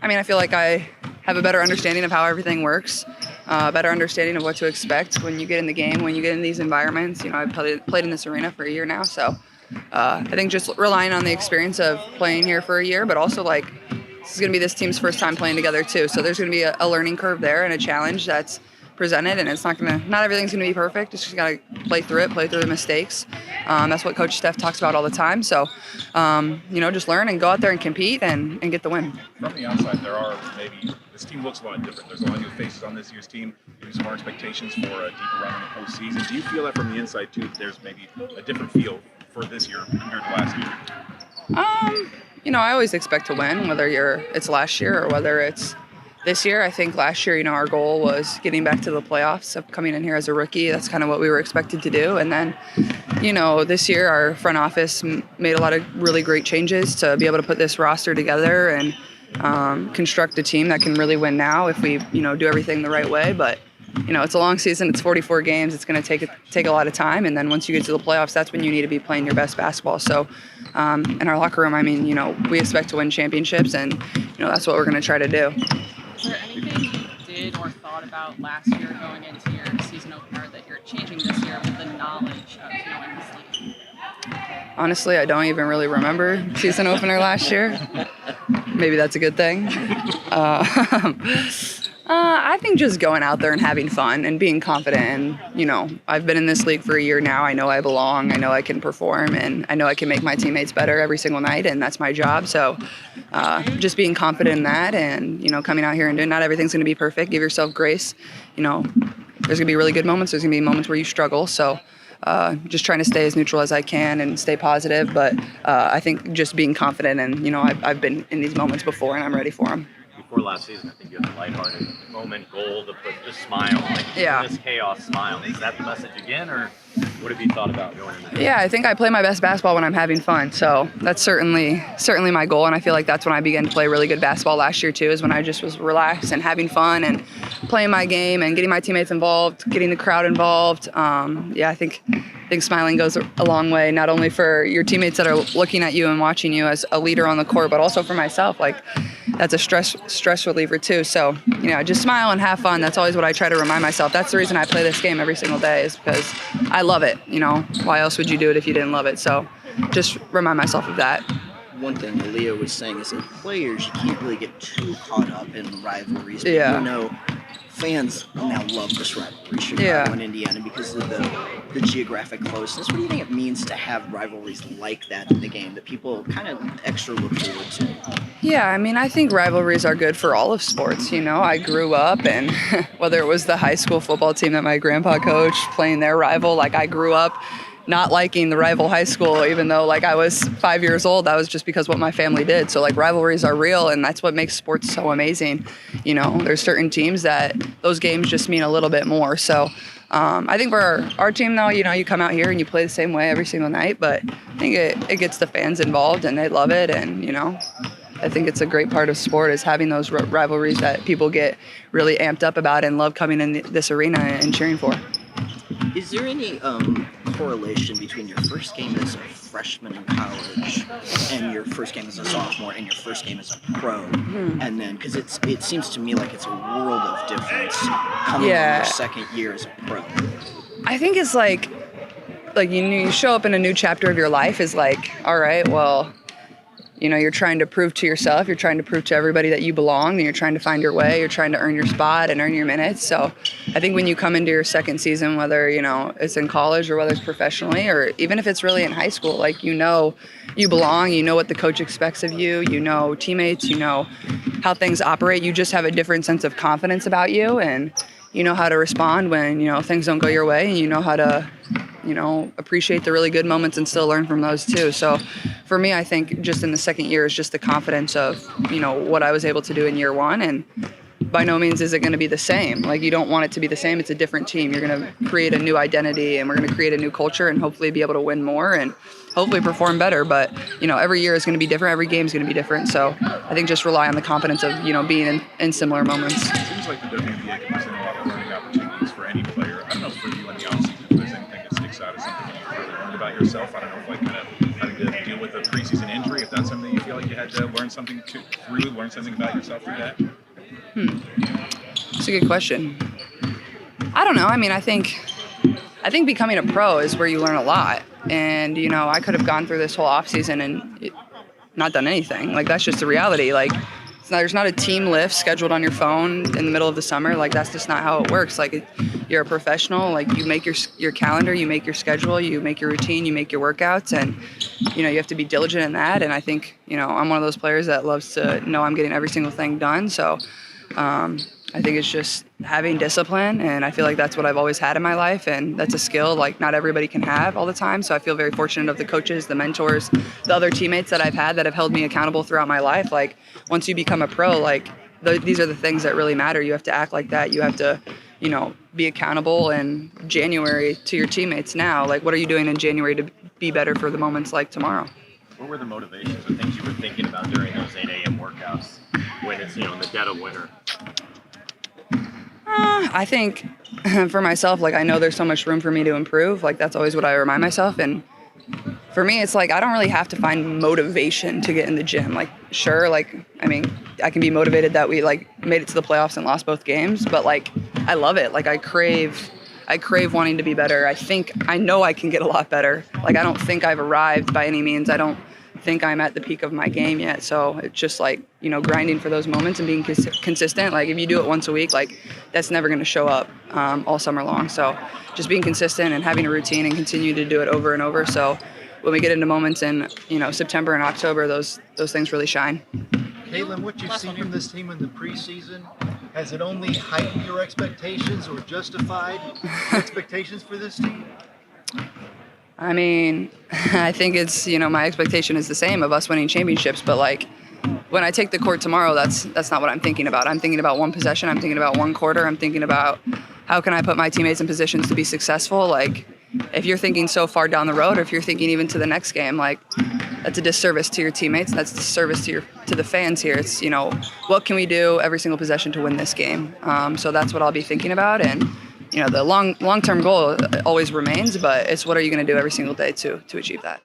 I mean, I feel like I have a better understanding of how everything works, a better understanding of what to expect when you get in the game, when you get in these environments. I've played in this arena for a year now, so I think just relying on the experience of playing here for a year, but also like this is going to be this team's first time playing together too. So there's going to be a learning curve there and a challenge that's presented, and it's not everything's going to be perfect. It's just got to play through it, play through the mistakes. That's what Coach Steph talks about all the time. So, just learn and go out there and compete and get the win. From the outside, this team looks a lot different. There's a lot of new faces on this year's team. There's more expectations for a deeper run in the postseason. Do you feel that from the inside too? There's maybe a different feel for this year compared to last year. I always expect to win, whether it's last year or whether it's this year. I think last year, our goal was getting back to the playoffs. So coming in here as a rookie, that's kind of what we were expected to do. And then, this year our front office made a lot of really great changes to be able to put this roster together and construct a team that can really win now if we, do everything the right way. But, it's a long season. It's 44 games. It's going to take a lot of time. And then once you get to the playoffs, that's when you need to be playing your best basketball. So in our locker room, we expect to win championships, and, that's what we're going to try to do. Is there anything you did or thought about last year going into your season opener that you're changing this year with the knowledge of knowing this league? Honestly, I don't even really remember season opener last year. Maybe that's a good thing. I think just going out there and having fun and being confident. And, I've been in this league for a year now. I know I belong. I know I can perform. And I know I can make my teammates better every single night. And that's my job. So just being confident in that and, coming out here and doing not everything's going to be perfect. Give yourself grace. There's going to be really good moments. There's going to be moments where you struggle. So just trying to stay as neutral as I can and stay positive. But I think just being confident and, I've been in these moments before and I'm ready for them. Before last season, I think you had a lighthearted moment goal to put the smile, this chaos smile. Is that the message again, or what have you thought about going into that? Yeah, I think I play my best basketball when I'm having fun. So that's certainly my goal, and I feel like that's when I began to play really good basketball last year too, is when I just was relaxed and having fun and playing my game and getting my teammates involved, getting the crowd involved. I think smiling goes a long way, not only for your teammates that are looking at you and watching you as a leader on the court, but also for myself. Like, that's a stress reliever too. So, just smile and have fun. That's always what I try to remind myself. That's the reason I play this game every single day, is because I love it. Why else would you do it if you didn't love it? So just remind myself of that. One thing Aaliyah was saying is that players, you can't really get too caught up in rivalries. But Yeah. Fans now love this rivalry, Chicago and Indiana, because of the geographic closeness. What do you think it means to have rivalries like that in the game that people kind of extra look forward to? Yeah, I think rivalries are good for all of sports. I grew up, and whether it was the high school football team that my grandpa coached, playing their rival, I grew up not liking the rival high school, even though I was 5 years old. That was just because what my family did. So rivalries are real, and that's what makes sports so amazing. There's certain teams that those games just mean a little bit more. So I think for our team though, you come out here and you play the same way every single night, but I think it gets the fans involved and they love it. And, I think it's a great part of sport, is having those rivalries that people get really amped up about and love coming in this arena and cheering for. Is there any correlation between your first game as a freshman in college and your first game as a sophomore and your first game as a pro? And then, because it seems to me like it's a world of difference coming in your second year as a pro. I think it's you show up in a new chapter of your life is all right, well, you're trying to prove to yourself, you're trying to prove to everybody that you belong, and you're trying to find your way, you're trying to earn your spot and earn your minutes. So I think when you come into your second season, whether, it's in college or whether it's professionally, or even if it's really in high school, you belong, what the coach expects of you, teammates, how things operate. You just have a different sense of confidence about you, and you know how to respond when, things don't go your way, and you know how to, appreciate the really good moments and still learn from those too. So for me, I think just in the second year is just the confidence of, what I was able to do in year one. And by no means is it going to be the same. You don't want it to be the same. It's a different team. You're going to create a new identity, and we're going to create a new culture and hopefully be able to win more and hopefully perform better. But, every year is going to be different. Every game is going to be different. So I think just rely on the confidence of, being in similar moments. It seems like the WNBA can present a lot of learning opportunities for any player. I don't know for you in the offseason if there's anything that sticks out as something that you've really learned about yourself. I don't know if kind of having to deal with a preseason injury, if that's something you feel like you had had to learn something learn something about yourself through that? That's a good question. I don't know. I mean, I think becoming a pro is where you learn a lot. And, you know, I could have gone through this whole off season and not done anything. Like, that's just the reality. Like, there's not a team lift scheduled on your phone in the middle of the summer. Like, that's just not how it works. Like, you're a professional. Like, you make your calendar, you make your schedule, you make your routine, you make your workouts, and, you know, you have to be diligent in that. And I think, you know, I'm one of those players that loves to know I'm getting every single thing done. So I think it's just having discipline, and I feel like that's what I've always had in my life, and that's a skill like not everybody can have all the time. So I feel very fortunate of the coaches, the mentors, the other teammates that I've had that have held me accountable throughout my life. Like, once you become a pro, like these are the things that really matter. You have to act like that. You have to, you know, be accountable in January to your teammates now. Like, what are you doing in January to be better for the moments like tomorrow? What were the motivations or things you were thinking about during those 8 a.m. workouts when it's, you know, in the dead of winter? I think for myself, like, I know there's so much room for me to improve. Like, that's always what I remind myself. And for me, it's like, I don't really have to find motivation to get in the gym. Like, sure, like, I mean, I can be motivated that we, like, made it to the playoffs and lost both games, but, like, I love it. Like, I crave wanting to be better. I know I can get a lot better. Like, I don't think I've arrived by any means. I don't think I'm at the peak of my game yet. So it's just like, you know, grinding for those moments and being consistent. Like, if you do it once a week, like, that's never going to show up all summer long. So just being consistent and having a routine and continue to do it over and over. So when we get into moments in, you know, September and October, those things really shine. Caitlin, what you've seen from this team in the preseason, has it only heightened your expectations or justified expectations for this team? I mean, I think it's, you know, my expectation is the same of us winning championships, but, like, when I take the court tomorrow, that's not what I'm thinking about. I'm thinking about one possession. I'm thinking about one quarter. I'm thinking about how can I put my teammates in positions to be successful. Like, if you're thinking so far down the road, or if you're thinking even to the next game, like, that's a disservice to your teammates. That's a disservice to the fans here. It's, you know, what can we do every single possession to win this game? So that's what I'll be thinking about. And, you know, the long-term goal always remains, but it's what are you going to do every single day to achieve that?